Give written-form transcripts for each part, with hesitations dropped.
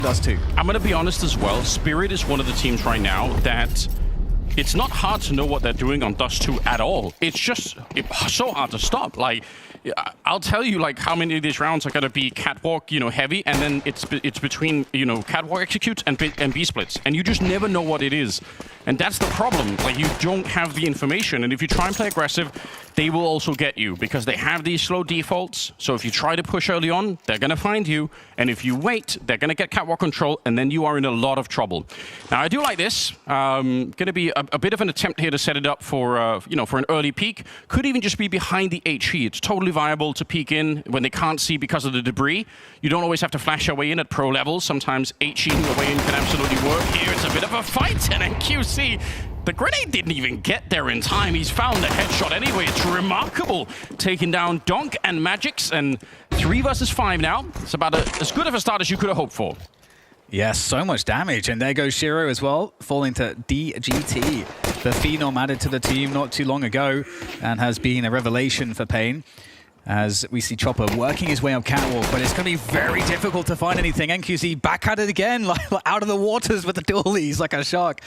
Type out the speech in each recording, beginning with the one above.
Dust 2. I'm going to be honest as well. Spirit is one of the teams right now that it's not hard to know what they're doing on Dust 2 at all. It's just so hard to stop. Like, I'll tell you, like, how many of these rounds are going to be catwalk, heavy, and then it's between, catwalk executes and B splits, and you just never know what it is. And that's the problem. Like, you don't have the information, and if you try and play aggressive, they will also get you because they have these slow defaults. So if you try to push early on, they're going to find you, and if you wait, they're going to get catwalk control, and then you are in a lot of trouble. Now, I do like this. Going to be a bit of an attempt here to set it up for, for an early peek. Could even just be behind the HE. It's totally viable to peek in when they can't see because of the debris. You don't always have to flash your way in at pro levels. Sometimes HEing the way in can absolutely work. Here it's a bit of a fight, and NQC, the grenade didn't even get there in time. He's found the headshot anyway. It's remarkable. Taking down Donk and Magix, and 3 versus 5 now. It's about as good of a start as you could have hoped for. Yes, so much damage. And there goes Shiro as well, falling to DGT. The Phenom added to the team not too long ago and has been a revelation for Pain. As we see Chopper working his way up catwalk, but it's going to be very difficult to find anything. NQC back at it again, like out of the waters with the dualies like a shark.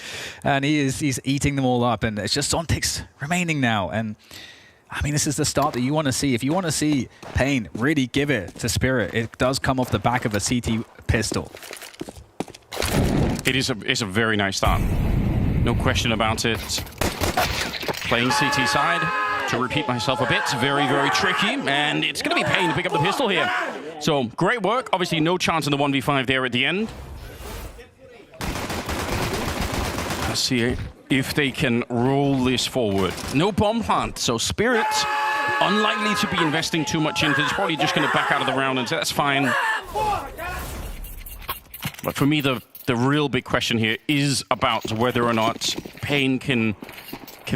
And he's eating them all up. And it's just Zontix remaining now. And I mean, this is the start that you want to see. If you want to see Pain really give it to Spirit, it does come off the back of a CT pistol. It's a very nice start. No question about it. Playing CT side. To repeat myself a bit, very, very tricky, and it's going to be Pain to pick up the pistol here. So, great work. Obviously, no chance in the 1v5 there at the end. Let's see if they can roll this forward. No bomb plant, so Spirit, unlikely to be investing too much into this. Probably just going to back out of the round and say, that's fine. But for me, the real big question here is about whether or not Pain can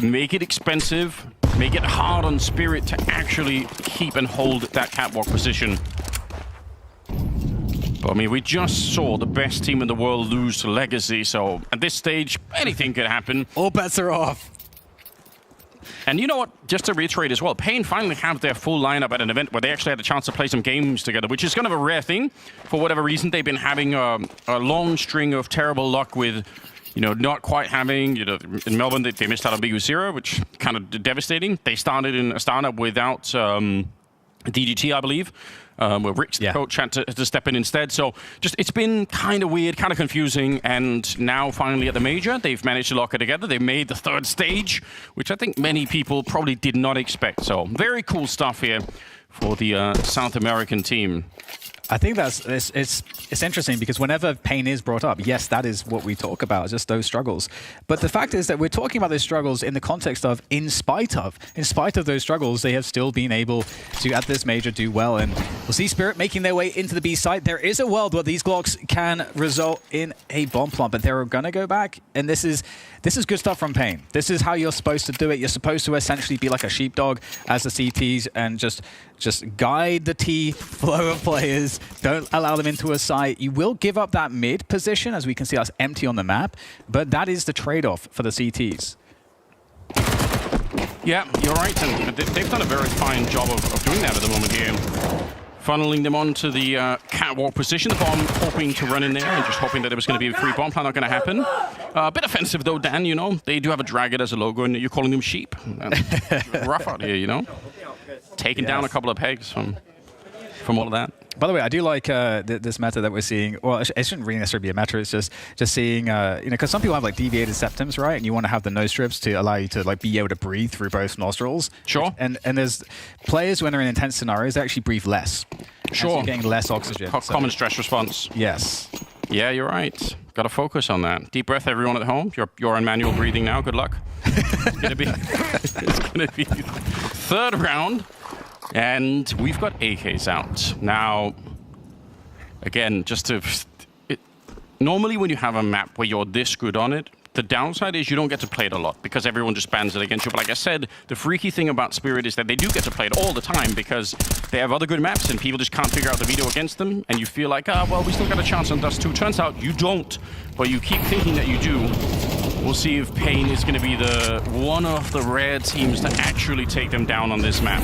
make it expensive, make it hard on Spirit to actually keep and hold that catwalk position. But I mean, we just saw the best team in the world lose to Legacy, so at this stage, anything could happen. All bets are off. And you know what? Just to reiterate as well, Pain finally have their full lineup at an event where they actually had a chance to play some games together, which is kind of a rare thing. For whatever reason, they've been having a long string of terrible luck with not quite having, in Melbourne, they missed out on BU0, which kind of devastating. They started in Astana without DGT, I believe, where Rick's the coach had to step in instead. So just, it's been kind of weird, kind of confusing. And now finally at the major, they've managed to lock it together. They made the 3rd stage, which I think many people probably did not expect. So very cool stuff here for the South American team. I think it's interesting because whenever Pain is brought up, yes, that is what we talk about, just those struggles. But the fact is that we're talking about those struggles in the context of, in spite of those struggles, they have still been able to, at this major, do well. And we'll see Spirit making their way into the B site. There is a world where these Glocks can result in a bomb plant, but they're going to go back. And this is good stuff from Pain. This is how you're supposed to do it. You're supposed to essentially be like a sheepdog as the CTs and just guide the T flow of players. Don't allow them into a site. You will give up that mid position, as we can see that's empty on the map, but that is the trade-off for the CTs. Yeah, you're right, and they've done a very fine job of doing that at the moment here. Funneling them onto the catwalk position. The bomb hoping to run in there and just hoping that it was going to be a free bomb plant. Not going to happen. A bit offensive though, Dan, They do have a dragon as a logo and you're calling them sheep. Rough out here, Taking down a couple of pegs from all of that. By the way, I do like this meta that we're seeing. Well, it shouldn't really necessarily be a meta. It's just seeing, because some people have like deviated septums, right? And you want to have the nose strips to allow you to like be able to breathe through both nostrils. Sure. And there's players when they're in intense scenarios they actually breathe less. Sure. So you're getting less oxygen. Common stress response. Yes. Yeah, you're right. Got to focus on that. Deep breath, everyone at home. You're on manual breathing now. Good luck. It's gonna be 3rd round. And we've got AKs out. Now, again, normally when you have a map where you're this good on it, the downside is you don't get to play it a lot because everyone just bans it against you. But like I said, the freaky thing about Spirit is that they do get to play it all the time because they have other good maps and people just can't figure out the veto against them. And you feel like, well, we still got a chance on Dust 2. Turns out you don't, but you keep thinking that you do. We'll see if Pain is going to be one of the rare teams to actually take them down on this map.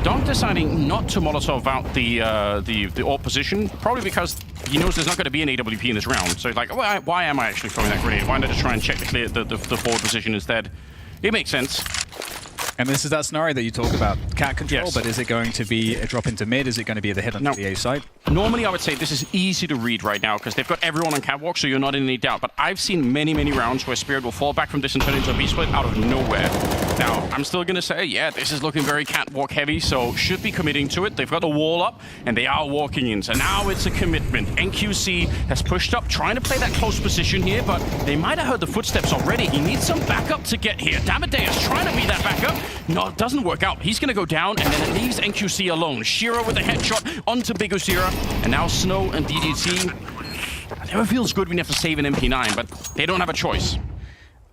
Donk deciding not to Molotov out the AWP position, probably because he knows there's not going to be an AWP in this round. So he's like, why am I actually throwing that grenade? Why not just try and check the forward position instead? It makes sense. And this is that scenario that you talk about, cat control, Yes. but is it going to be a drop into mid? Is it going to be the hit on the A side? Normally, I would say this is easy to read right now because they've got everyone on catwalk, so you're not in any doubt. But I've seen many, many rounds where Spirit will fall back from this and turn into a B-split out of nowhere. Now, I'm still going to say, yeah, this is looking very catwalk heavy, so should be committing to it. They've got the wall up, and they are walking in. So now it's a commitment. NQC has pushed up, trying to play that close position here, but they might have heard the footsteps already. He needs some backup to get here. Damadeus trying to be that backup. No, it doesn't work out. He's going to go down, and then it leaves NQC alone. Shiro with a headshot onto Big Usira, and now Snow and DDT. It never feels good when you have to save an MP9, but they don't have a choice.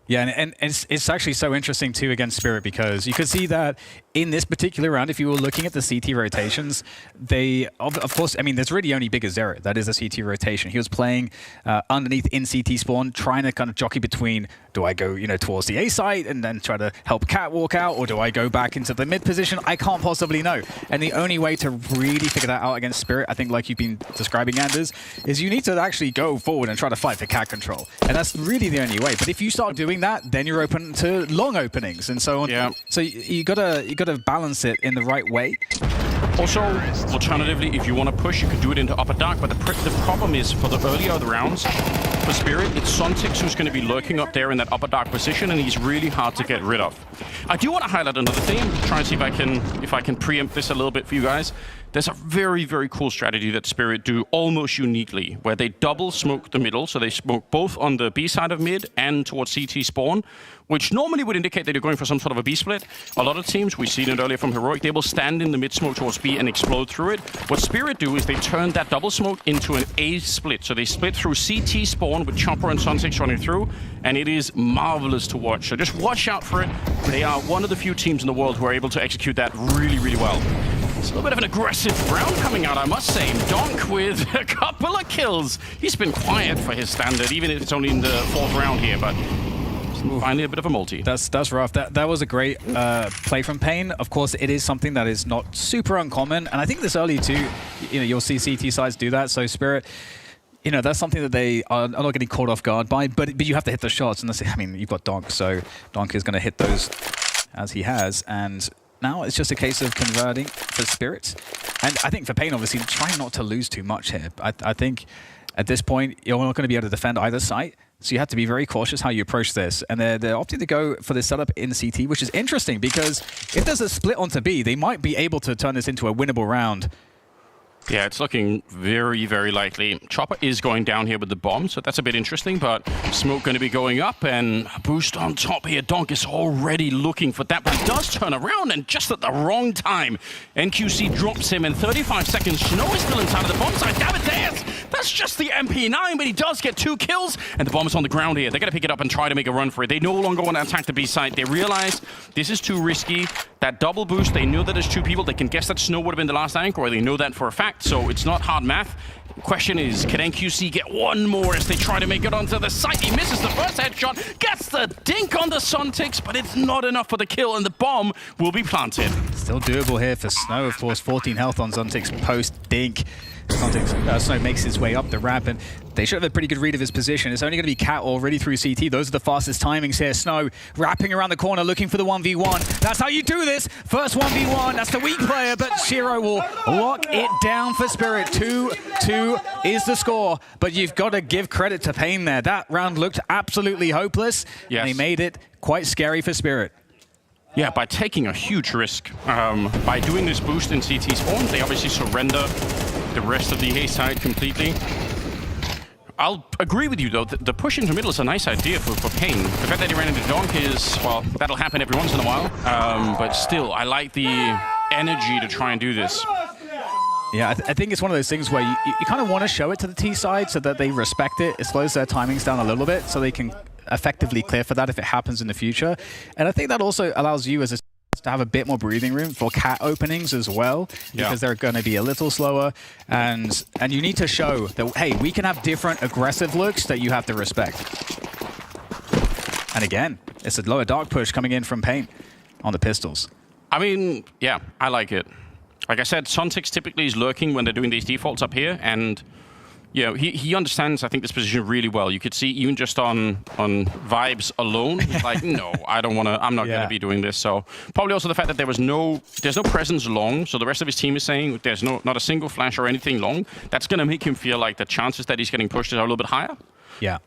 Yeah, and it's actually so interesting too against Spirit because you could see that in this particular round, if you were looking at the CT rotations, they, of course, I mean, there's really only Big Azera. That is a CT rotation. He was playing underneath in CT spawn, trying to kind of jockey between, do I go, towards the A site and then try to help Catwalk out, or do I go back into the mid position? I can't possibly know. And the only way to really figure that out against Spirit, I think like you've been describing, Anders, is you need to actually go forward and try to fight for cat control. And that's really the only way. But if you start doing that, then you're open to long openings and so on. Yeah. So you gotta balance it in the right way. Also, alternatively, if you want to push, you could do it into upper dark, but the problem is for the earlier of the rounds, for Spirit, it's Sontix who's going to be lurking up there in that upper dark position, and he's really hard to get rid of. I do want to highlight another thing, try and see if I can preempt this a little bit for you guys. There's a very, very cool strategy that Spirit do almost uniquely, where they double smoke the middle, so they smoke both on the B side of mid and towards CT spawn, which normally would indicate that you're going for some sort of a B split. A lot of teams, we've seen it earlier from Heroic, they will stand in the mid smoke towards B and explode through it. What Spirit do is they turn that double smoke into an A split. So they split through CT spawn with Chopper and Sun6 running through, and it is marvelous to watch. So just watch out for it. They are one of the few teams in the world who are able to execute that really, really well. It's a little bit of an aggressive round coming out, I must say. Donk with a couple of kills. He's been quiet for his standard, even if it's only in the 4th round here, but finally a bit of a multi. That's rough. That was a great play from Pain. Of course, it is something that is not super uncommon, and I think this early too, you'll see CT sides do that. So Spirit, that's something that they are not getting caught off guard by, but you have to hit the shots. And I mean, you've got Donk, so Donk is going to hit those as he has, and now it's just a case of converting for Spirit. And I think for Pain, obviously, trying not to lose too much here. I think at this point, you're not going to be able to defend either site. So you have to be very cautious how you approach this. And they're opting to go for this setup in CT, which is interesting because if there's a split onto B, they might be able to turn this into a winnable round. Yeah, it's looking very, very likely. Chopper is going down here with the bomb, so that's a bit interesting, but Smoke going to be going up, and boost on top here. Donk is already looking for that, but he does turn around, and just at the wrong time. NQC drops him in 35 seconds. Snow is still inside of the bomb site. Damadeus! That's just the MP9, but he does get 2 kills, and the bomb is on the ground here. They're going to pick it up and try to make a run for it. They no longer want to attack the B site. They realize this is too risky. That double boost, they know that there's 2 people. They can guess that Snow would have been the last anchor, or they know that for a fact. So it's not hard math. The question is, can NQC get one more as they try to make it onto the site? He misses the first headshot, gets the dink on the Sontix, but it's not enough for the kill, and the bomb will be planted. Still doable here for Snow, of course. 14 health on Sontix post-dink. Snow makes his way up the ramp, and they should have a pretty good read of his position. It's only going to be Cat already through CT. Those are the fastest timings here. Snow wrapping around the corner, looking for the 1v1. That's how you do this. First 1v1. That's the weak player, but Shiro will lock it down for Spirit. 2-2 is the score, but you've got to give credit to Pain there. That round looked absolutely hopeless. Yes. And they made it quite scary for Spirit. Yeah, by taking a huge risk. By doing this boost in CT spawn, they obviously surrender the rest of the A side completely. I'll agree with you, though. The push into middle is a nice idea for Pain. The fact that he ran into Donk is, well, that'll happen every once in a while. But still, I like the energy to try and do this. Yeah, I think it's one of those things where you kind of want to show it to the T side so that they respect it. It slows their timings down a little bit so they can effectively clear for that if it happens in the future. And I think that also allows you as a to have a bit more breathing room for Cat openings as well, because they're going to be a little slower, and you need to show that, hey, we can have different aggressive looks that you have to respect. And again, it's a lower dark push coming in from Pain on the pistols. I mean, yeah, I like it. like I said, Sontix typically is lurking when they're doing these defaults up here, and he understands, I think, this position really well. You could see even just on vibes alone, he's like, no, I don't want to. I'm not going to be doing this. So probably also the fact that there's no presence long. So the rest of his team is saying there's not a single flash or anything long. That's going to make him feel like the chances that he's getting pushed are a little bit higher. Yeah.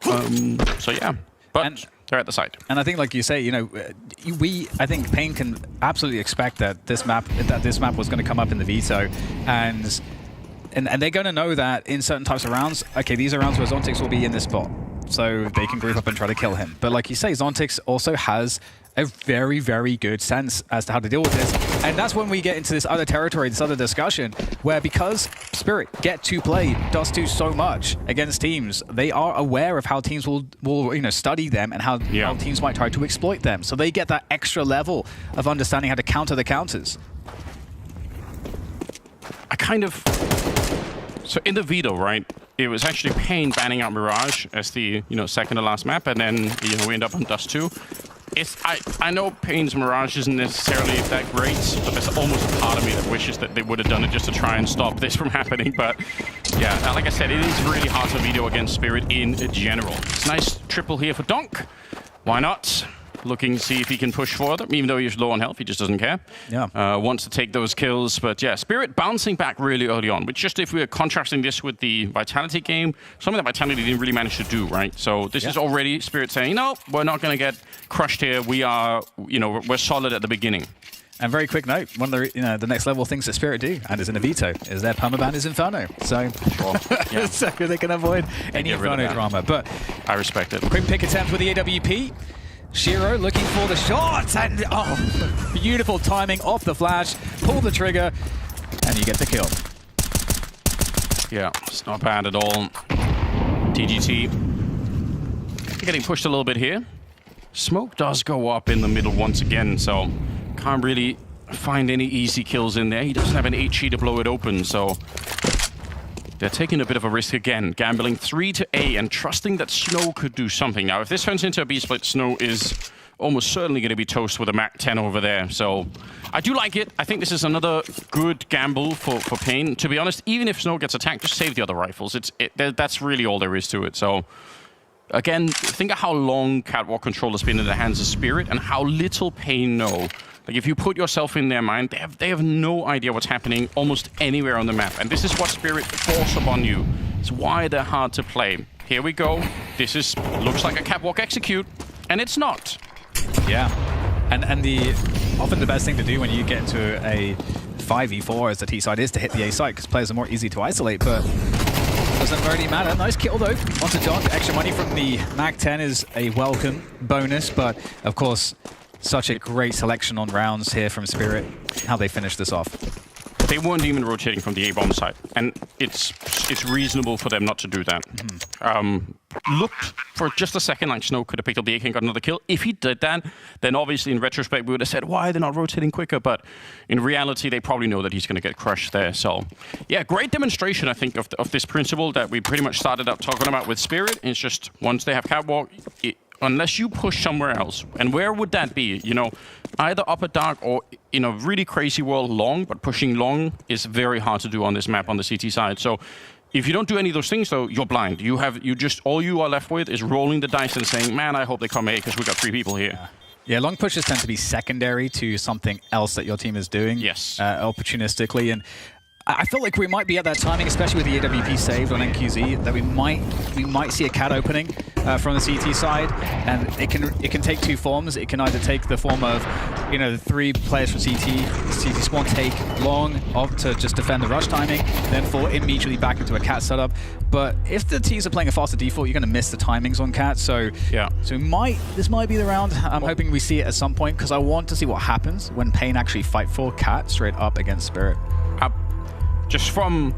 So yeah, but they're at the site. And I think, like you say, I think Pain can absolutely expect that this map was going to come up in the veto, and they're going to know that in certain types of rounds, okay, these are rounds where Zontix will be in this spot, so they can group up and try to kill him. But like you say, Zontix also has a very, very good sense as to how to deal with this. And that's when we get into this other territory, this other discussion, where because Spirit get to play Dust 2 so much against teams, they are aware of how teams will study them and how teams might try to exploit them. So they get that extra level of understanding how to counter the counters. So in the veto, right, it was actually Pain banning out Mirage as the second to last map, and then we end up on Dust 2. I know Pain's Mirage isn't necessarily that great, but there's almost a part of me that wishes that they would have done it just to try and stop this from happening. But yeah, like I said, it is really hard to veto against Spirit in general. It's a nice triple here for Donk. Why not? Looking to see if he can push further, even though he's low on health, he just doesn't care. Yeah. Wants to take those kills, but yeah, Spirit bouncing back really early on, which just if we were contrasting this with the Vitality game, something that Vitality didn't really manage to do, right? So this is already Spirit saying, no, we're not going to get crushed here. We are, we're solid at the beginning. And very quick note, one of the next level things that Spirit do, and is in a veto, is their permaban is Inferno. So, so they can avoid any Inferno drama. But I respect it. Quick pick attempt with the AWP. Shiro looking for the shot, and beautiful timing off the flash, pull the trigger, and you get the kill. Yeah, it's not bad at all. TGT getting pushed a little bit here. Smoke does go up in the middle once again, so can't really find any easy kills in there. He doesn't have an HE to blow it open, so they're taking a bit of a risk again, gambling 3 to A and trusting that Snow could do something. Now, if this turns into a B-split, Snow is almost certainly going to be toast with a MAC-10 over there. So I do like it. I think this is another good gamble for Pain. To be honest, even if Snow gets attacked, just save the other rifles. That's really all there is to it. So again, think of how long Catwalk control has been in the hands of Spirit and how little Pain know. Like, if you put yourself in their mind, they have no idea what's happening almost anywhere on the map. And this is what Spirit force upon you. It's why they're hard to play. Here we go. This looks like a catwalk execute, and it's not. Yeah. And often the best thing to do when you get into a 5v4 as the T side is to hit the A site, because players are more easy to isolate, but doesn't really matter. Nice kill, though. Onto Donk. Extra money from the MAC-10 is a welcome bonus, but of course, such a great selection on rounds here from Spirit. How they finish this off. They weren't even rotating from the A-bomb side, and it's reasonable for them not to do that. Looked for just a second like Snow could have picked up the AK and got another kill. If he did that, then obviously in retrospect we would have said, why are they not rotating quicker? But in reality, they probably know that he's going to get crushed there. So yeah, great demonstration, I think, of this principle that we pretty much started up talking about with Spirit. It's just once they have catwalk, unless you push somewhere else, and where would that be? Either upper dark or in a really crazy world long, but pushing long is very hard to do on this map on the CT side. So if you don't do any of those things, though, you're blind. All you are left with is rolling the dice and saying, man, I hope they come A because we got 3 people here. Yeah, long pushes tend to be secondary to something else that your team is doing. Yes. Opportunistically. And I feel like we might be at that timing, especially with the AWP saved on NQZ, that we might see a cat opening from the CT side, and it can take 2 forms. It can either take the form of, the 3 players from CT spawn take long off to just defend the rush timing, then fall immediately back into a cat setup. But if the T's are playing a faster default, you're going to miss the timings on cat. So yeah, this might be the round. I'm hoping we see it at some point, because I want to see what happens when Pain actually fight for cat straight up against Spirit. Just from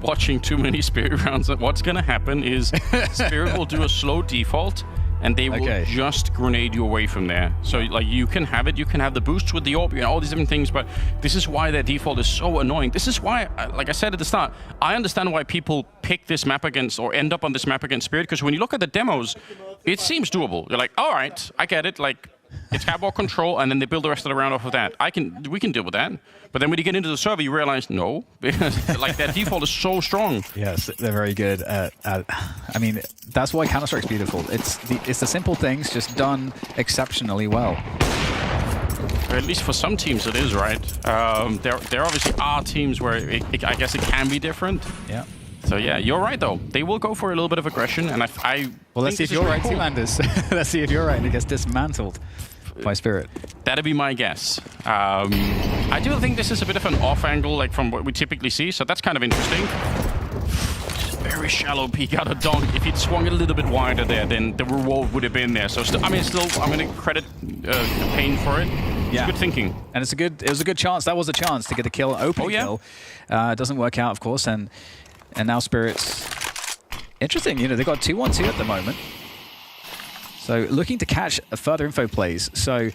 watching too many Spirit rounds, what's going to happen is Spirit will do a slow default, and they will just grenade you away from there. So like you can have the boosts with the orb, all these different things, but this is why their default is so annoying. This is why, like I said at the start, I understand why people pick this map against or end up on this map against Spirit, because when you look at the demos, it seems doable. You're like, all right, I get it. Like, It's catwalk control, and then they build the rest of the round off of that. We can deal with that. But then when you get into the server, you realize, no. Like, that default is so strong. Yes, they're very good at I mean, that's why Counter-Strike's beautiful. It's the simple things just done exceptionally well. Or at least for some teams it is, right? There obviously are teams where I guess it can be different. Yeah. So yeah, you're right though. They will go for a little bit of aggression, and well, let's see if you're right, too, Anders. Let's see if you're right and it gets dismantled by Spirit. That'd be my guess. I do think this is a bit of an off angle, like from what we typically see, so that's kind of interesting. Very shallow peek out of Donk. If he'd swung it a little bit wider there, then the reward would have been there. So I'm going to credit Pain for it. It's good thinking. And it was a good chance. That was a chance to get a kill, an open kill. It doesn't work out, of course, and now Spirit's interesting. You know, they've got 2-1-2 at the moment. So looking to catch further info plays. So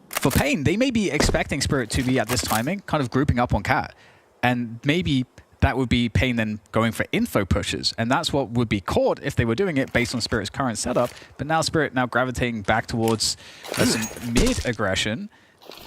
for Pain, they may be expecting Spirit to be at this timing, kind of grouping up on Cat. And maybe that would be Pain then going for info pushes. And that's what would be caught if they were doing it based on Spirit's current setup. But now Spirit now gravitating back towards some mid-aggression,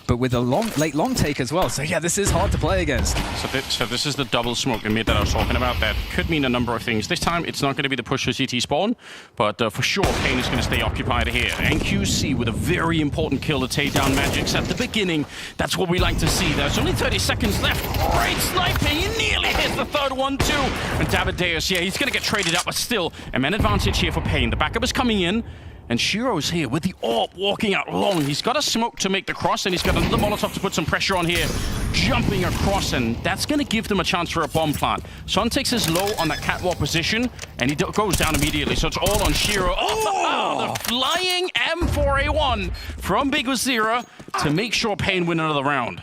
but with a late long take as well. So yeah, this is hard to play against. So this is the double smoke in mid that I was talking about. That could mean a number of things. This time, it's not going to be the push for CT spawn, but for sure, Pain is going to stay occupied here. NQC with a very important kill to take down Magics at the beginning. That's what we like to see. There's only 30 seconds left. Great sniping. He nearly hits the third one too. And Davideus, yeah, he's going to get traded up, but still, a man advantage here for Pain. The backup is coming in. And Shiro's here with the AWP walking out long. He's got a smoke to make the cross, and he's got another Molotov to put some pressure on here. Jumping across, and that's going to give them a chance for a bomb plant. Son takes his low on that catwalk position, and he goes down immediately. So it's all on Shiro. Oh, the flying M4A1 from Big Uzira to make sure Pain win another round.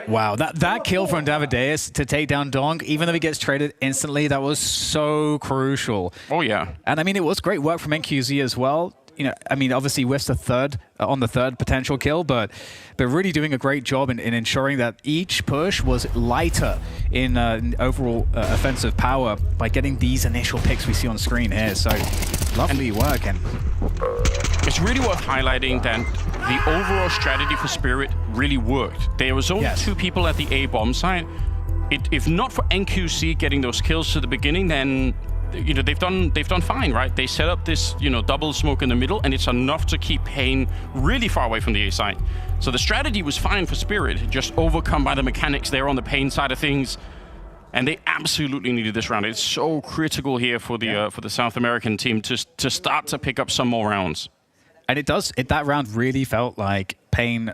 Wow, that kill from Davideus to take down Donk, even though he gets traded instantly, that was so crucial. Oh, yeah. And I mean, it was great work from NQZ as well. You know, I mean, obviously whiffs the third on the third potential kill, but really doing a great job in ensuring that each push was lighter in overall offensive power by getting these initial picks we see on screen here. So lovely work. And it's really worth highlighting that the overall strategy for Spirit really worked. There was only two people at the A bomb site. If not for NQC getting those kills to the beginning, then they've done fine, right? They set up this, double smoke in the middle, and it's enough to keep Pain really far away from the A site. So the strategy was fine for Spirit, just overcome by the mechanics there on the Pain side of things. And they absolutely needed this round. It's so critical here for the South American team to start to pick up some more rounds. And that round really felt like Pain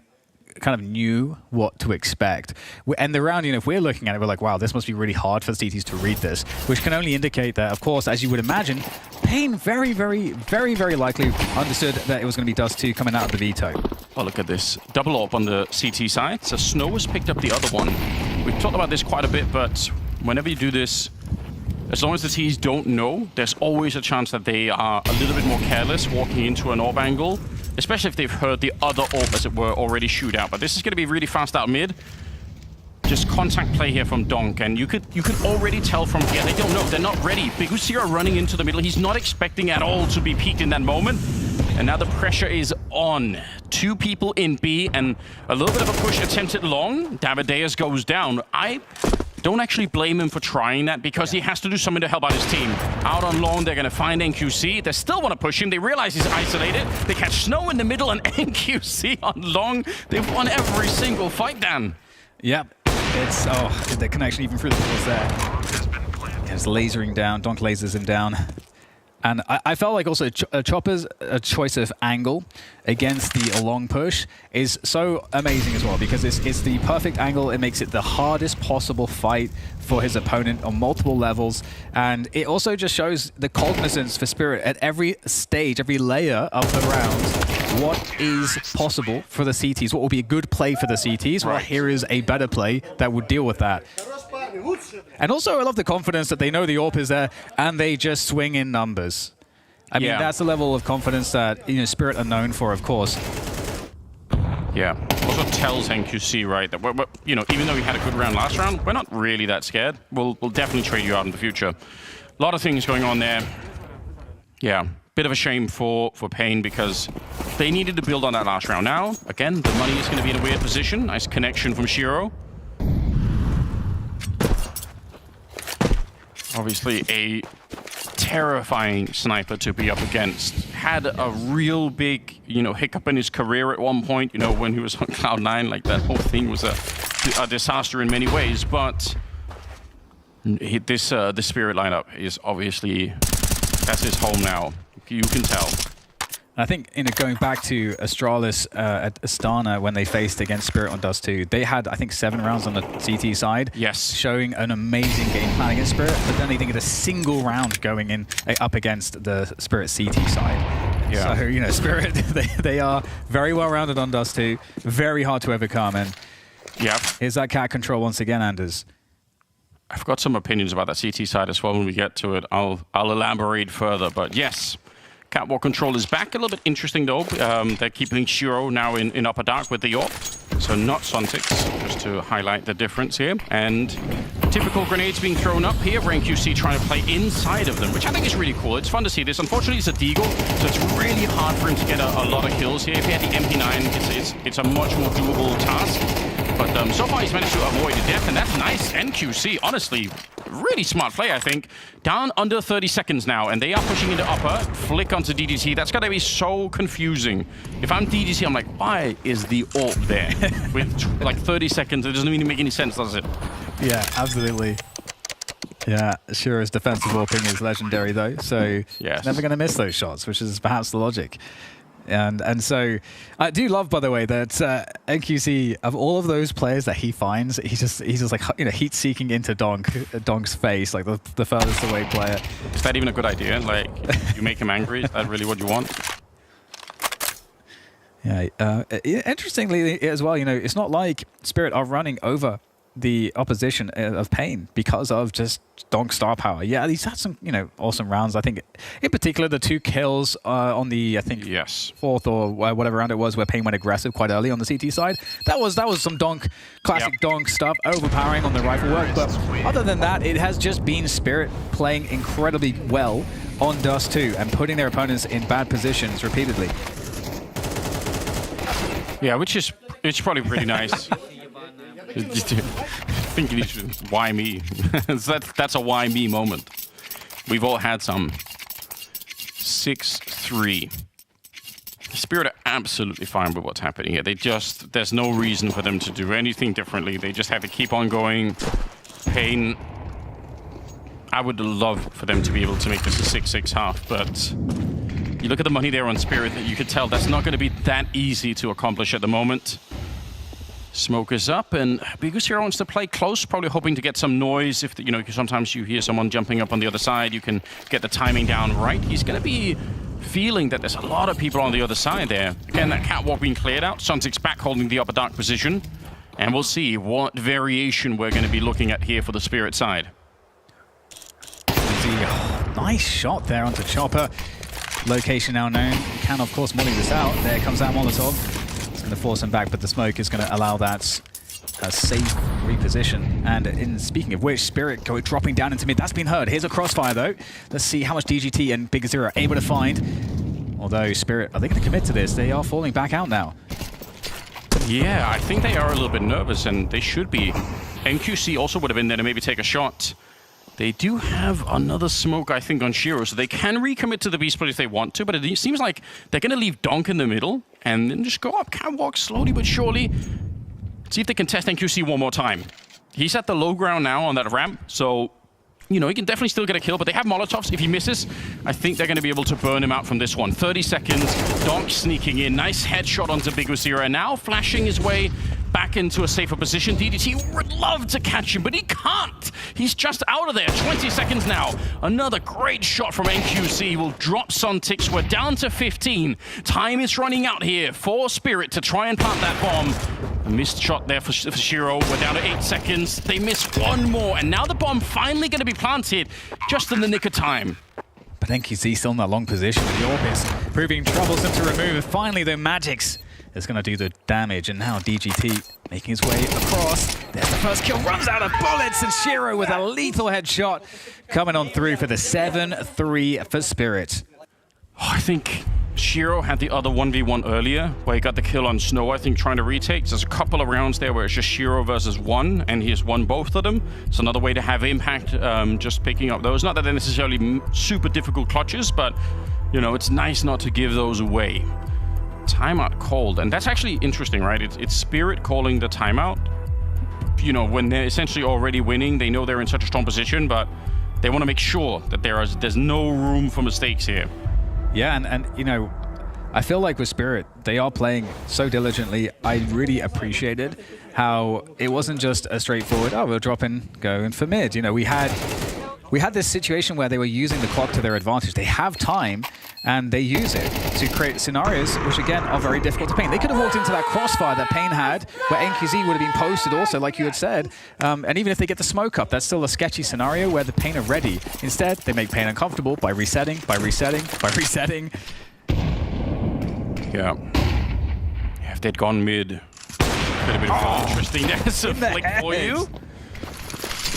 kind of knew what to expect. And the round, if we're looking at it, we're like, wow, this must be really hard for the CTs to read this, which can only indicate that, of course, as you would imagine, Pain very, very, very, very likely understood that it was going to be Dust 2 coming out of the veto. Oh, look at this. Double AWP on the CT side. So Snow has picked up the other one. We've talked about this quite a bit, but whenever you do this, as long as the T's don't know, there's always a chance that they are a little bit more careless walking into an AWP angle, especially if they've heard the other AWP, as it were, already shoot out. But this is going to be really fast out mid. Just contact play here from Donk, and you could already tell from here, they don't know, they're not ready. Big Uzira running into the middle. He's not expecting at all to be peaked in that moment. And now the pressure is on. Two people in B, and a little bit of a push attempted long. Davideus goes down. I don't actually blame him for trying that, because he has to do something to help out his team. Out on long, they're going to find NQC. They still want to push him. They realize he's isolated. They catch Snow in the middle, and NQC on long. They've won every single fight, Dan. Yep. It's, the connection even through the walls there. It's lasering down. Donk lasers him down. And I felt like also Chopper's choice of angle against the long push is so amazing as well, because it's the perfect angle. It makes it the hardest possible fight for his opponent on multiple levels. And it also just shows the cognizance for Spirit at every stage, every layer of the round, what is possible for the CTs, what will be a good play for the CTs. Well, here is a better play that would deal with that. And also, I love the confidence that they know the AWP is there, and they just swing in numbers. I mean, that's the level of confidence that Spirit are known for, of course. Yeah. Also tells NQC, right, that we're, even though we had a good round last round, we're not really that scared. We'll definitely trade you out in the future. A lot of things going on there. Yeah. bit of a shame for Pain because they needed to build on that last round. Now, again, the money is going to be in a weird position. Nice connection from Shiro. Obviously, a terrifying sniper to be up against. Had a real big, hiccup in his career at one point, when he was on Cloud9. Like, that whole thing was a disaster in many ways. But this Spirit lineup is obviously, that's his home now. You can tell. I think, going back to Astralis at Astana when they faced against Spirit on Dust 2, they had, I think, 7 rounds on the CT side. Yes. Showing an amazing game plan against Spirit, but then they didn't get a single round going in up against the Spirit CT side. Yeah. So, Spirit, they are very well rounded on Dust 2, very hard to overcome. And here's that cat control once again, Anders. I've got some opinions about that CT side as well when we get to it. I'll elaborate further, but yes. Catwalk control is back. A little bit interesting though. They're keeping Shiro now in upper dark with the AWP. So not Sontix, just to highlight the difference here. And typical grenades being thrown up here. RainQC trying to play inside of them, which I think is really cool. It's fun to see this. Unfortunately, it's a Deagle, so it's really hard for him to get a lot of kills here. If he had the MP9, it's a much more doable task. But so far he's managed to avoid death, and that's nice. NQC, honestly, really smart play, I think. Down under 30 seconds now, and they are pushing into upper. Flick onto DDT. That's got to be so confusing. If I'm DDT, I'm like, why is the ult there? With like 30 seconds, it doesn't even make any sense, does it? Yeah, absolutely. Yeah, sure, his defensive warping is legendary though, so yes. Never going to miss those shots, which is perhaps the logic. And so I do love, by the way, that NQC, of all of those players that he finds, he's just like heat seeking into Donk's face, like the furthest away player. Is that even a good idea? Like, you make him angry? Is that really what you want? Yeah. Interestingly as well, it's not like Spirit are running over the opposition of Pain because of just Donk's star power. Yeah, he's had some, awesome rounds. I think, in particular, the 2 kills on the, I think, yes, 4th or whatever round it was, where Pain went aggressive quite early on the CT side. That was some Donk, classic Donk stuff, overpowering on the rifle work. But other than that, it has just been Spirit playing incredibly well on Dust 2 and putting their opponents in bad positions repeatedly. Yeah, which is probably pretty nice. I think you should, why me? That's a why me moment. We've all had some. 6-3. Spirit are absolutely fine with what's happening here. There's no reason for them to do anything differently. They just have to keep on going. Pain, I would love for them to be able to make this a 6-6 half, but you look at the money there on Spirit, you could tell that's not going to be that easy to accomplish at the moment. Smoke is up, and Bigusira wants to play close, probably hoping to get some noise. If because sometimes you hear someone jumping up on the other side, you can get the timing down right. He's going to be feeling that there's a lot of people on the other side there. Again, that catwalk being cleared out. Sontix's back holding the upper dark position, and we'll see what variation we're going to be looking at here for the Spirit side. Nice shot there onto Chopper. Location now known. Can of course molly this out. There comes that Molotov. Going to force him back, but the smoke is going to allow that safe reposition. And speaking of which, Spirit dropping down into mid. That's been heard. Here's a crossfire though. Let's see how much DGT and Bigusira are able to find. Although Spirit, are they going to commit to this? They are falling back out now. Yeah, I think they are a little bit nervous, and they should be. NQC also would have been there to maybe take a shot. They do have another smoke, I think, on Shiro, so they can recommit to the B-split if they want to, but it seems like they're going to leave Donk in the middle and then just go up catwalk slowly but surely. See if they can test NQC one more time. He's at the low ground now on that ramp, so, he can definitely still get a kill, but they have Molotovs. If he misses, I think they're going to be able to burn him out from this one. 30 seconds, Donk sneaking in. Nice headshot onto Bigusira, now flashing his way back into a safer position. DDT would love to catch him, but he can't. He's just out of there. 20 seconds now. Another great shot from NQC will drop Sontix. We're down to 15. Time is running out here for Spirit to try and plant that bomb. A missed shot there for Shiro. We're down to 8 seconds. They miss one more, and now the bomb finally going to be planted just in the nick of time. But NQC still in that long position. The AWP is proving troublesome to remove. Finally, though, Magix is going to do the damage, and now DGT making his way across. There's the first kill, runs out of bullets, and Shiro with a lethal headshot coming on through for the 7-3 for Spirit. I think Shiro had the other 1v1 earlier, where he got the kill on Snow, I think, trying to retake. There's a couple of rounds there where it's just Shiro versus one, and he has won both of them. It's another way to have impact, just picking up those. Not that they're necessarily super difficult clutches, but, you know, it's nice not to give those away. Timeout called, and that's actually interesting, right? It's Spirit calling the timeout. You know, when they're essentially already winning, they know they're in such a strong position, but they want to make sure that there's no room for mistakes here. Yeah, and you know, I feel like with Spirit, they are playing so diligently. I really appreciated how it wasn't just a straightforward, oh, we'll drop in, go in for mid. You know, we had this situation where they were using the clock to their advantage. They have time, and they use it to create scenarios which, again, are very difficult to paint. They could have walked into that crossfire that Pain had, where NQZ would have been posted also, like you had said. And even if they get the smoke up, that's still a sketchy scenario where the Pain are ready. Instead, they make Pain uncomfortable by resetting, by resetting, by resetting. Yeah. If they'd gone mid, could have been more interesting. There's a flick for you.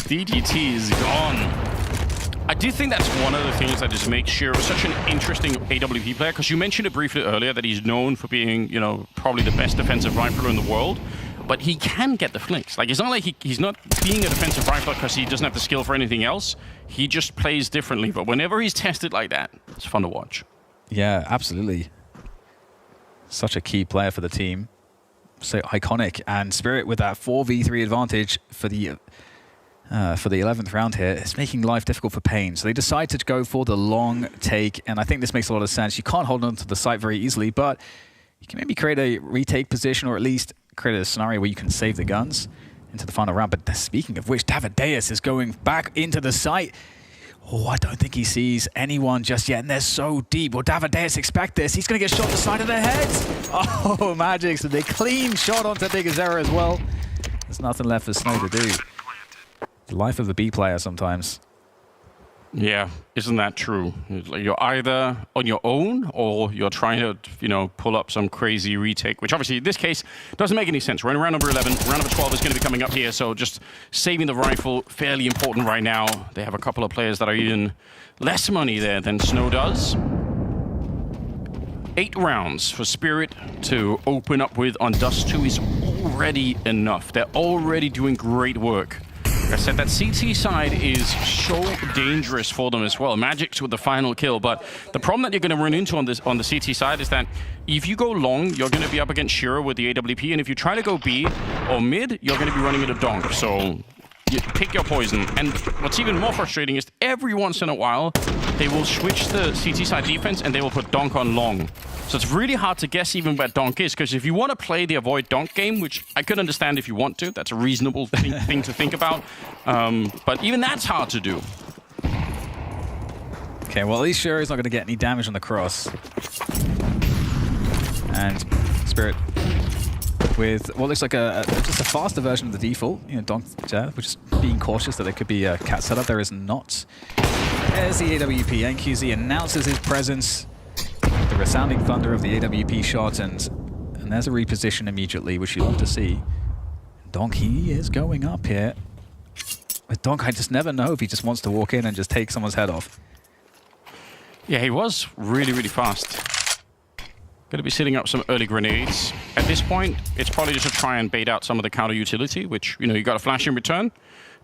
DGT is gone. I do think that's one of the things that just makes Shiro such an interesting AWP player, because you mentioned it briefly earlier that he's known for being, you know, probably the best defensive rifler in the world, but he can get the flinks. Like, it's not like he's not being a defensive rifler because he doesn't have the skill for anything else. He just plays differently, but whenever he's tested like that, it's fun to watch. Yeah, absolutely. Such a key player for the team. So iconic. And Spirit with that 4v3 advantage for the 11th round here, it's making life difficult for Pain. So they decide to go for the long take, and I think this makes a lot of sense. You can't hold on to the site very easily, but you can maybe create a retake position, or at least create a scenario where you can save the guns into the final round. But speaking of which, Davideus is going back into the site. Oh, I don't think he sees anyone just yet, and they're so deep. Will Davideus expect this? He's going to get shot to the side of the head. Oh, Magic, so they clean shot onto Big Azera as well. There's nothing left for Snow to do. The life of a B player sometimes. Yeah, isn't that true? You're either on your own or you're trying to, you know, pull up some crazy retake, which obviously in this case doesn't make any sense. We're in round number 11. Round number 12 is going to be coming up here, so just saving the rifle, fairly important right now. They have a couple of players that are even less money there than Snow does. 8 rounds for Spirit to open up with on Dust 2 is already enough. They're already doing great work. Like I said, that CT side is so dangerous for them as well. Magic's with the final kill, but the problem that you're going to run into on the CT side is that if you go long, you're going to be up against Shiro with the AWP, and if you try to go B or mid, you're going to be running into Donk. So you pick your poison. And what's even more frustrating is every once in a while, they will switch the CT side defense and they will put Donk on long. So it's really hard to guess even where Donk is, because if you want to play the avoid Donk game, which I could understand if you want to, that's a reasonable thing to think about. But even that's hard to do. Okay, well, at least Shiro's not going to get any damage on the cross. And Spirit with what looks like just a faster version of the default. You know, Donk, we're just being cautious that there could be a cat setup. There is not. There's the AWP. NQZ announces his presence. The resounding thunder of the AWP shot, and there's a reposition immediately, which you love to see. Donk, he is going up here. With Donk, I just never know if he just wants to walk in and just take someone's head off. Yeah, he was really, really fast. Going to be setting up some early grenades. At this point, it's probably just to try and bait out some of the counter utility, which, you know, you got a flash in return.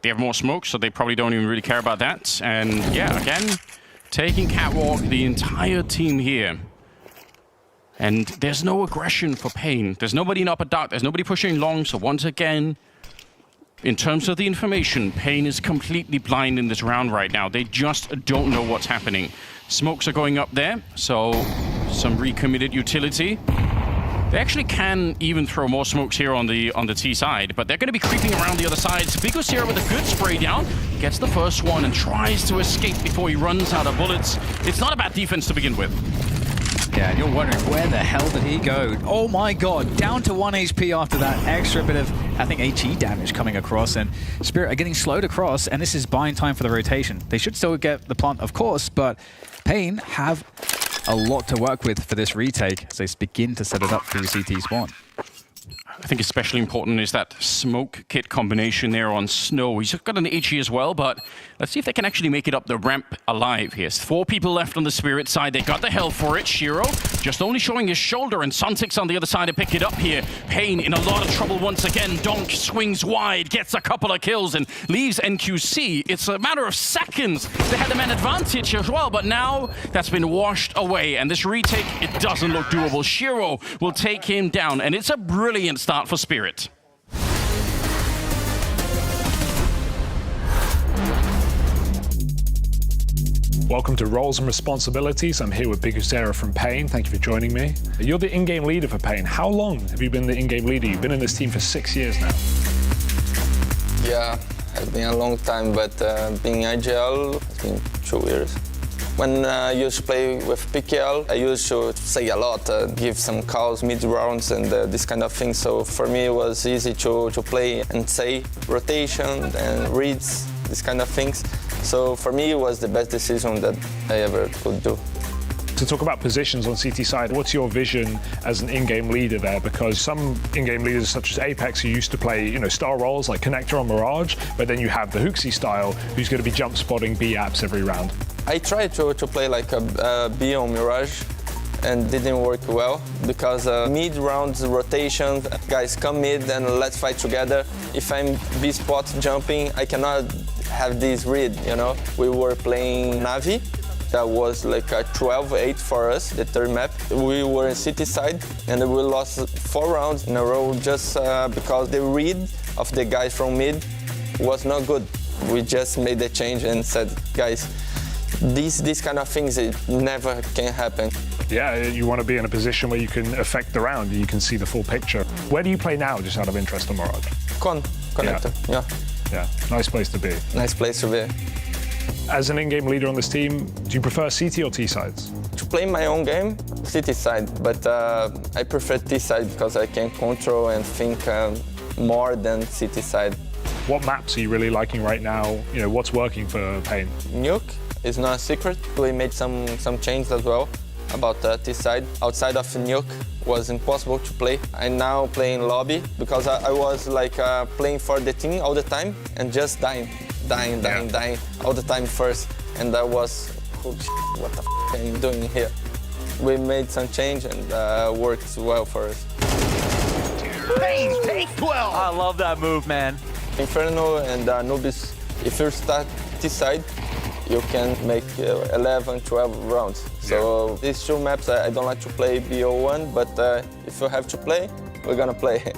They have more smoke, so they probably don't even really care about that. And yeah, again, taking Catwalk, the entire team here. And there's no aggression for Pain. There's nobody in upper dark. There's nobody pushing long. So once again, in terms of the information, Pain is completely blind in this round right now. They just don't know what's happening. Smokes are going up there, so some recommitted utility. They actually can even throw more smokes here on the T side, but they're going to be creeping around the other side. Bigos here with a good spray down, gets the first one and tries to escape before he runs out of bullets. It's not a bad defense to begin with. Yeah, and you're wondering, where the hell did he go? Oh my god, down to 1 HP after that extra bit of, I think, HE damage coming across, and Spirit are getting slowed across, and this is buying time for the rotation. They should still get the plant, of course, but Pain have a lot to work with for this retake as they begin to set it up through CT spawn. I think especially important is that smoke kit combination there on Snow. He's got an HE as well, but let's see if they can actually make it up the ramp alive. Here's 4 people left on the Spirit side. They got the hell for it. Shiro just only showing his shoulder, and Suntix on the other side to pick it up here. Pain in a lot of trouble once again. Donk swings wide, gets a couple of kills, and leaves NQC. It's a matter of seconds. They had the man advantage as well, but now that's been washed away, and this retake, it doesn't look doable. Shiro will take him down, and it's a brilliant start for Spirit. Welcome to Roles and Responsibilities. I'm here with Bigusera from Pain. Thank you for joining me. You're the in-game leader for Pain. How long have you been the in-game leader? You've been in this team for 6 years now. Yeah, it's been a long time, but being IGL, it's been 2 years. When I used to play with PKL, I used to say a lot, give some calls mid-rounds and this kind of thing. So for me, it was easy to play and say rotation and reads, this kind of things. So for me, it was the best decision that I ever could do. To talk about positions on CT side, what's your vision as an in-game leader there? Because some in-game leaders, such as Apex, who used to play, star roles like Connector on Mirage, but then you have the Hooksy style, who's going to be jump spotting B apps every round. I tried to play like a B on Mirage, and didn't work well because mid-round rotation, guys come mid and let's fight together. If I'm B spot jumping, I cannot have this read, We were playing Navi. That was like a 12-8 for us, the third map. We were in city side and we lost 4 rounds in a row just because the read of the guys from mid was not good. We just made the change and said, guys, these kind of things, it never can happen. Yeah, you want to be in a position where you can affect the round, you can see the full picture. Where do you play now, just out of interest on Mirage? Connector, yeah. Yeah, nice place to be. Nice place to be. As an in-game leader on this team, do you prefer CT or T sides? To play my own game, CT side, but I prefer T side because I can control and think more than CT side. What maps are you really liking right now? What's working for Pain? Nuke is not a secret. We made some changes as well about T side. Outside of Nuke was impossible to play. I'm now playing lobby because I was like playing for the team all the time and just dying all the time first. And I was, holy shit, what the f are you doing here? We made some change and worked well for us. Pain, take 12! I love that move, man. Inferno and Anubis, if you start T-side, you can make 11, 12 rounds. So these 2 maps, I don't like to play BO1, but if you have to play, we're gonna play.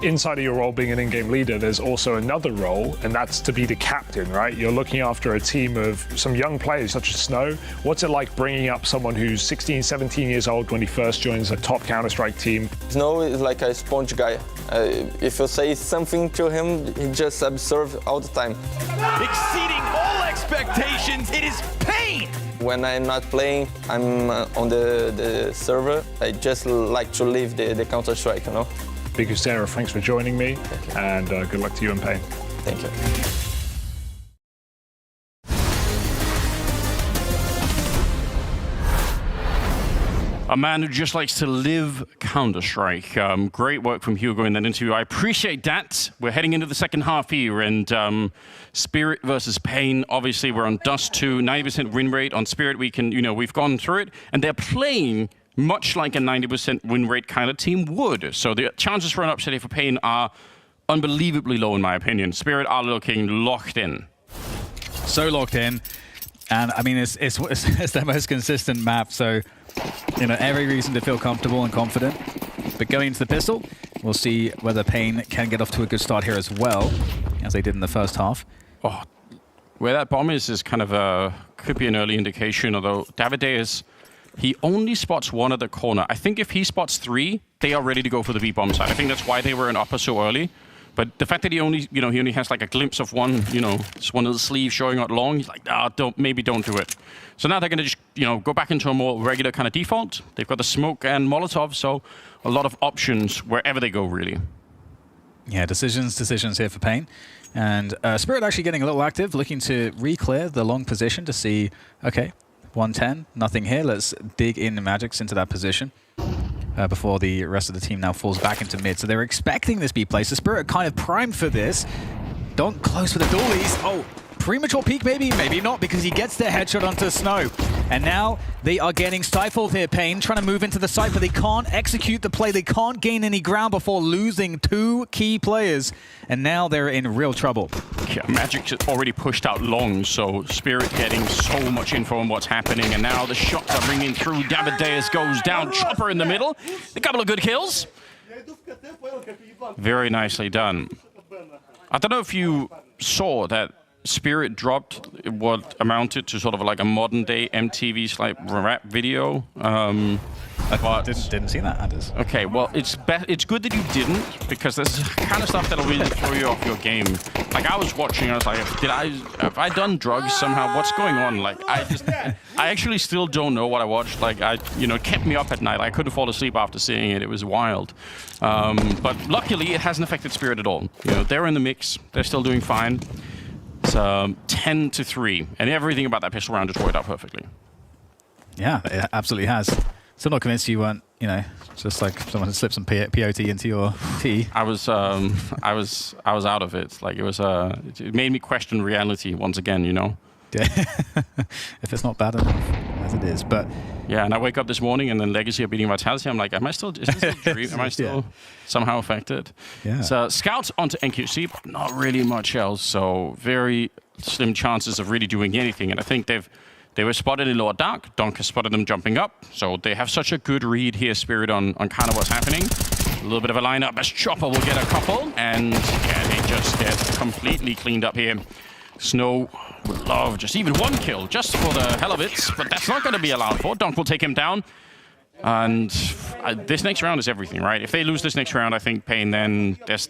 Inside of your role being an in-game leader, there's also another role, and that's to be the captain, right? You're looking after a team of some young players such as Snow. What's it like bringing up someone who's 16, 17 years old when he first joins a top Counter-Strike team? Snow is like a sponge guy. If you say something to him, he just absorbs all the time. Exceeding all expectations, it is Pain! When I'm not playing, I'm on the server. I just like to leave the Counter-Strike, Bigusera, thanks for joining me, and good luck to you in Pain. Thank you. A man who just likes to live Counter-Strike. Great work from Hugo in that interview. I appreciate that. We're heading into the second half here, and Spirit versus Pain. Obviously, we're on Dust 2, 90% win rate on Spirit. We can, we've gone through it, and they're playing much like a 90% win rate kind of team would. So the chances for an upset here for Pain are unbelievably low, in my opinion. Spirit are looking locked in. So locked in. And I mean, it's their most consistent map, so every reason to feel comfortable and confident. But going into the pistol, we'll see whether Pain can get off to a good start here as well, as they did in the first half. Oh, where that bomb is kind of could be an early indication, although Davide he only spots 1 at the corner. I think if he spots 3, they are ready to go for the B-bomb side. I think that's why they were in upper so early. But the fact that he only, he only has like a glimpse of one, just one of the sleeves showing out long, he's like, maybe don't do it. So now they're going to just, go back into a more regular kind of default. They've got the smoke and Molotov, so a lot of options wherever they go, really. Yeah, decisions here for Pain. And Spirit actually getting a little active, looking to re-clear the long position to see, okay, 110, nothing here. Let's dig in the Magics into that position. before the rest of the team now falls back into mid. So they're expecting this B play. So Spirit kind of primed for this. Don't close for the dualies. Oh, premature peek maybe? Maybe not, because he gets their headshot onto Snow. And now they are getting stifled here, Pain, trying to move into the site, but they can't execute the play. They can't gain any ground before losing 2 key players. And now they're in real trouble. Yeah, Magic's already pushed out long, so Spirit getting so much info on what's happening. And now the shots are ringing through. Davideus goes down. Chopper in the middle. A couple of good kills. Very nicely done. I don't know if you saw that Spirit dropped what amounted to sort of like a modern-day MTV like rap video. I didn't see that, Anders. Okay, well, it's good that you didn't, because this is the kind of stuff that'll really throw you off your game. Like, I was watching, I was like, have I done drugs somehow? What's going on? Like, I actually still don't know what I watched. Like, it kept me up at night. I couldn't fall asleep after seeing it. It was wild. But luckily, it hasn't affected Spirit at all. They're in the mix. They're still doing fine. It's 10-3, and everything about that pistol round just worked out perfectly. Yeah, it absolutely has. Still not convinced you weren't, just like someone had slipped some POT into your tea. I was out of it. Like, it made me question reality once again. Yeah. If it's not bad enough as it is, but yeah. And I wake up this morning and then Legacy are beating Vitality. I'm like, is this still a dream? Am I still somehow affected? Yeah. So Scouts onto NQC, but not really much else. So very slim chances of really doing anything. And I think they were spotted in lower dark. Donk has spotted them jumping up. So they have such a good read here, Spirit, on kind of what's happening. A little bit of a lineup as Chopper will get a couple. And yeah, they just get completely cleaned up here. Snow would love just even 1 kill, just for the hell of it. But that's not going to be allowed for. Donk will take him down. And this next round is everything, right? If they lose this next round, I think, Pain, then there's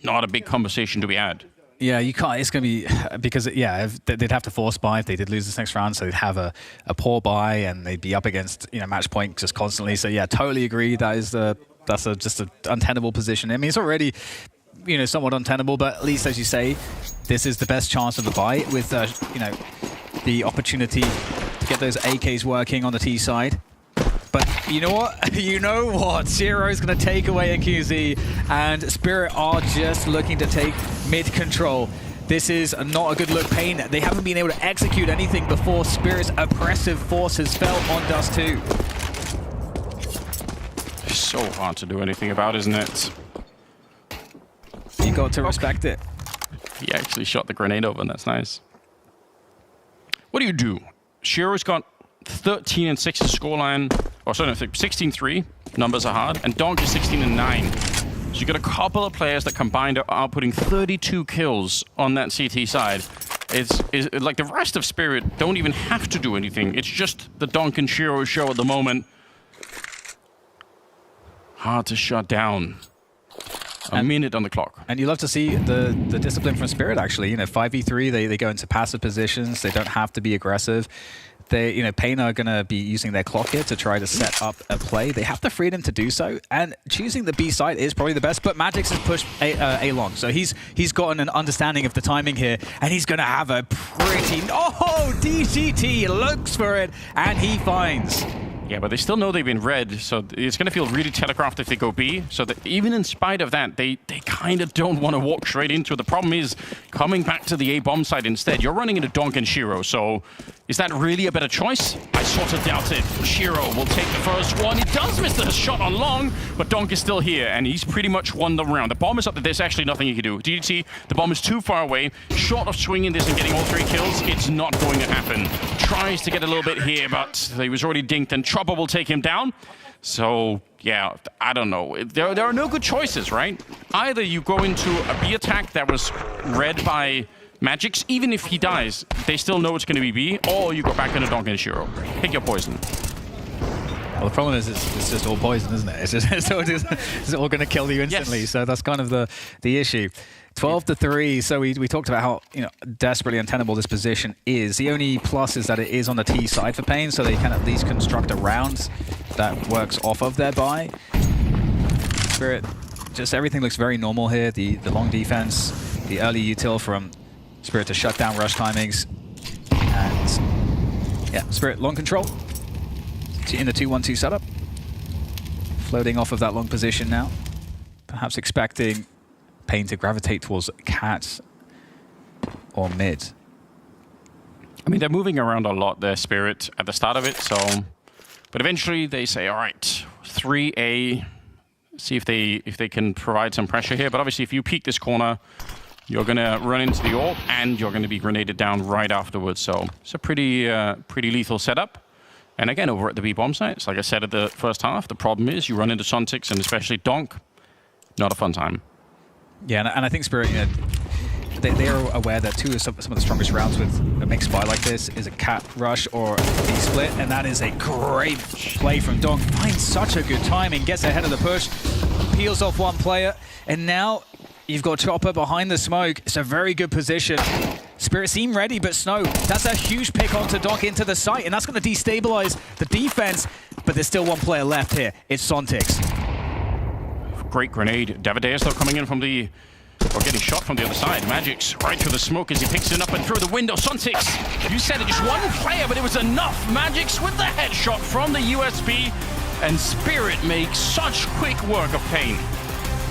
not a big conversation to be had. Yeah, you can't. It's going to be because they'd have to force buy if they did lose this next round. So they'd have a poor buy and they'd be up against match point just constantly. So yeah, totally agree. That's just an untenable position. I mean, it's already somewhat untenable, but at least, as you say, this is the best chance of the buy with the opportunity to get those AKs working on the T side. But you know what? Zero's going to take away NQZ, and Spirit are just looking to take mid control. This is not a good look. Pain, they haven't been able to execute anything before Spirit's oppressive force has felt on Dust 2. It's so hard to do anything about, isn't it? You got to respect it. He actually shot the grenade over, and that's nice. What do you do? Shiro's got 13-6 scoreline. Oh, sorry, no, 16-3. Numbers are hard. And Donk is 16-9. So you got a couple of players that combined are outputting 32 kills on that CT side. It's like the rest of Spirit don't even have to do anything. It's just the Donk and Shiro show at the moment. Hard to shut down. A minute on the clock. And you love to see the discipline from Spirit, actually. 5v3, they go into passive positions. They don't have to be aggressive. They, Pain are going to be using their clock here to try to set up a play. They have the freedom to do so, and choosing the B side is probably the best, but Magix has pushed A long, so he's gotten an understanding of the timing here, and he's going to have a pretty... Oh, DGT looks for it, and he finds... Yeah, but they still know they've been red, so it's going to feel really telegraphed if they go B. So that even in spite of that, they kind of don't want to walk straight into it. The problem is coming back to the A bomb side instead. You're running into Donk and Shiro, so is that really a better choice? I sort of doubt it. Shiro will take the first one. He does miss the shot on long, but Donk is still here, and he's pretty much won the round. The bomb is up there. There's actually nothing he can do. DGT, the bomb is too far away. Short of swinging this and getting all 3 kills, it's not going to happen. Tries to get a little bit here, but he was already dinked, and Chopper will take him down. So, yeah, I don't know. There are no good choices, right? Either you go into a B attack that was read by Magix, even if he dies, they still know it's going to be B, or you go back into Donk and Shiro. Pick your poison. Well, the problem is it's just all poison, isn't it? It's all going to kill you instantly. Yes. So that's kind of the issue. 12-3. So we talked about how desperately untenable this position is. The only plus is that it is on the T side for Pain, so they can at least construct a round that works off of their buy. Spirit, just everything looks very normal here. The long defense, the early util from Spirit to shut down rush timings, and yeah, Spirit long control in the 2-1-2 setup. floating off of that long position now. Perhaps expecting Pain to gravitate towards Cat or mid. I mean, they're moving around a lot, their Spirit, at the start of it, so... But eventually they say, all right, 3A, see if they can provide some pressure here. But obviously, if you peek this corner, you're going to run into the AWP, and you're going to be grenaded down right afterwards. So it's a pretty lethal setup. And again, over at the B bomb sites, like I said at the first half, the problem is you run into Sontix and especially Donk. Not a fun time. Yeah, and I think Spirit, you know, they are aware that some of the strongest rounds with a mixed buy like this is a Cat rush or a B split, and that is a great play from Donk. Finds such a good timing, gets ahead of the push, peels off one player, and now you've got Chopper behind the smoke. It's a very good position. Spirit seem ready, but Snow, that's a huge pick onto Donk into the site, and that's going to destabilize the defense, but there's still one player left here. It's Sontix. Great grenade. Davideus though coming in from the... Or getting shot from the other side. Magic's right through the smoke as he picks it up and through the window. Sontix, you said it, just one player, but it was enough. Magic's with the headshot from the USP, and Spirit makes such quick work of Pain.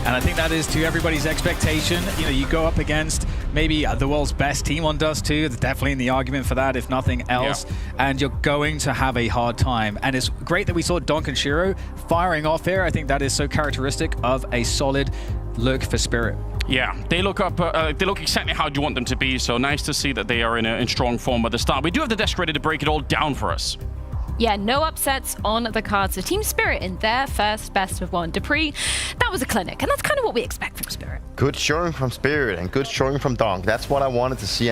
And I think that is to everybody's expectation. You know, you go up against maybe the world's best team on Dust 2. They're definitely in the argument for that, if nothing else. Yeah. And you're going to have a hard time. And it's great that we saw Donk and Shiro firing off here. I think that is so characteristic of a solid look for Spirit. Yeah, they look up. They look exactly how you want them to be. So nice to see that they are in strong form at the start. We do have the desk ready to break it all down for us. Yeah, no upsets on the cards for Team Spirit in their first best of one. dupreeh, that was a clinic, and that's kind of what we expect from Spirit. Good showing from Spirit and good showing from Donk. That's what I wanted to see.